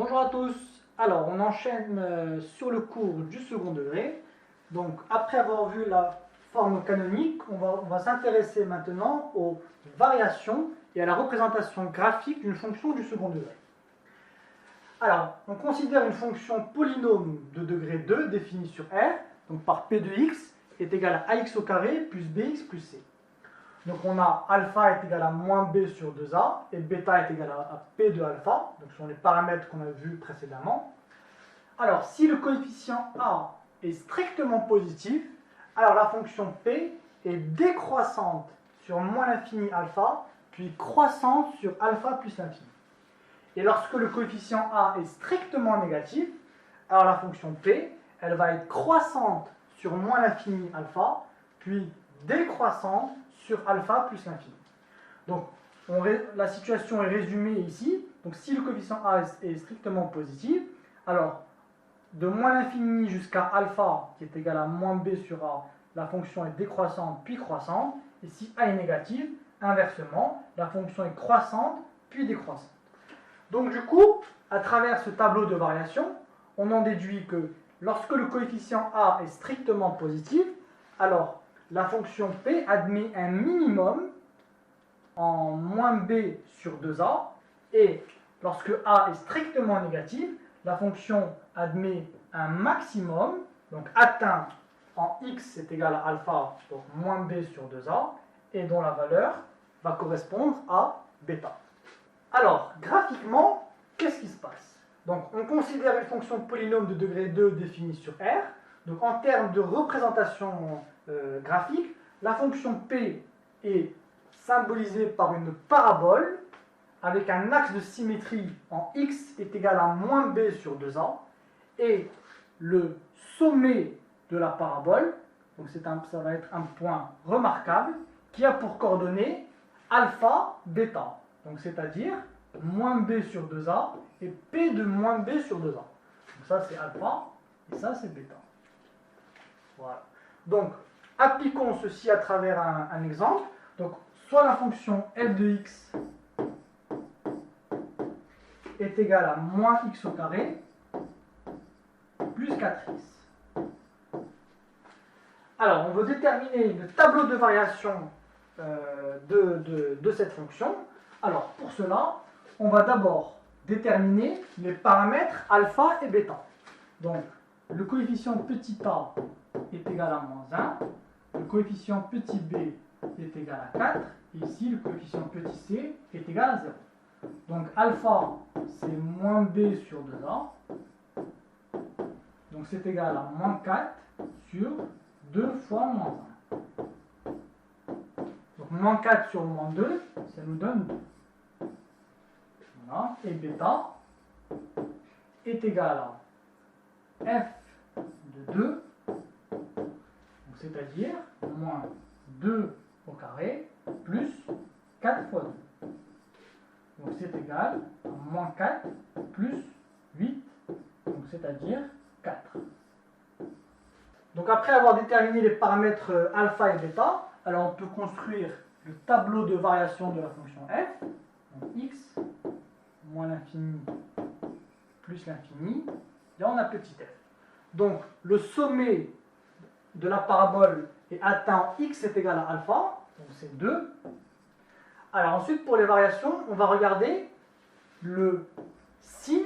Bonjour à tous. Alors, on enchaîne sur le cours du second degré. Donc, après avoir vu la forme canonique, on va s'intéresser maintenant aux variations et à la représentation graphique d'une fonction du second degré. Alors, on considère une fonction polynôme de degré 2 définie sur R, donc par P de x est égal à ax au carré plus bx plus c. Donc on a alpha est égal à moins b sur 2a et bêta est égal à p de alpha, donc ce sont les paramètres qu'on a vus précédemment. Alors si le coefficient a est strictement positif, alors la fonction p est décroissante sur moins l'infini alpha, puis croissante sur alpha plus l'infini. Et lorsque le coefficient a est strictement négatif, alors la fonction p, elle va être croissante sur moins l'infini alpha, puis décroissante sur alpha plus l'infini. Donc la situation est résumée ici. Donc si le coefficient a est strictement positif, alors de moins l'infini jusqu'à alpha qui est égal à moins b sur a, la fonction est décroissante puis croissante. Et si a est négatif, inversement, la fonction est croissante puis décroissante. Donc du coup, à travers ce tableau de variation, on en déduit que lorsque le coefficient a est strictement positif, alors la fonction p admet un minimum en moins b sur 2a, et lorsque a est strictement négatif, la fonction admet un maximum, donc atteint en x est égal à alpha, donc moins b sur 2a, et dont la valeur va correspondre à bêta. Alors, graphiquement, qu'est-ce qui se passe? Donc, on considère une fonction polynôme de degré 2 définie sur R. Donc, en termes de représentation graphique, la fonction P est symbolisée par une parabole avec un axe de symétrie en x est égal à moins b sur 2a, et le sommet de la parabole, donc ça va être un point remarquable, qui a pour coordonnées alpha, bêta. Donc c'est-à-dire moins b sur 2a et p de moins b sur 2a. Donc ça c'est alpha et ça c'est bêta. Voilà. Donc appliquons ceci à travers un exemple. Donc soit la fonction f de x est égale à moins x au carré plus 4x. Alors on veut déterminer le tableau de variation de cette fonction. Alors pour cela, on va d'abord déterminer les paramètres alpha et bêta. Donc le coefficient petit a est égal à moins 1, le coefficient petit b est égal à 4, et ici le coefficient petit c est égal à 0. Donc alpha c'est moins b sur 2a, donc c'est égal à moins 4 sur 2 fois moins 1. Donc moins 4 sur moins 2, ça nous donne 2. Voilà. Et bêta est égal à f de 2, c'est-à-dire moins 2 au carré plus 4 fois 2. Donc c'est égal à moins 4 plus 8, donc c'est-à-dire 4. Donc après avoir déterminé les paramètres alpha et bêta, alors on peut construire le tableau de variation de la fonction f, donc x moins l'infini plus l'infini, et on a petit f. Donc le sommet de la parabole est atteint en x est égal à alpha, donc c'est 2. Alors ensuite pour les variations, on va regarder le signe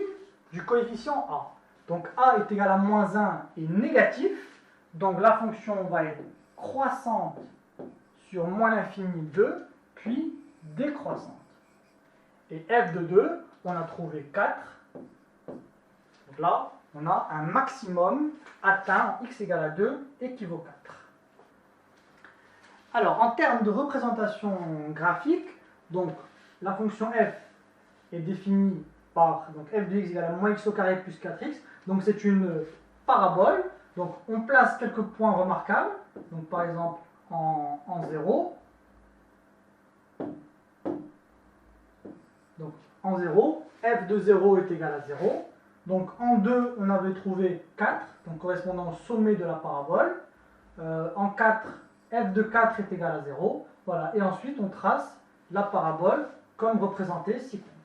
du coefficient a. Donc a est égal à moins 1 et négatif, donc la fonction va être croissante sur moins l'infini 2, puis décroissante. Et f de 2, on a trouvé 4. Donc là, on a un maximum atteint en x égale à 2 équivaut 4. Alors, en termes de représentation graphique, donc la fonction f est définie par donc f de x égale à moins x au carré plus 4x. Donc c'est une parabole. Donc on place quelques points remarquables. Donc par exemple en 0. Donc en 0, f de 0 est égal à 0. Donc en 2, on avait trouvé 4, donc correspondant au sommet de la parabole. En 4, f de 4 est égal à 0. Voilà. Et ensuite, on trace la parabole comme représentée ci-contre.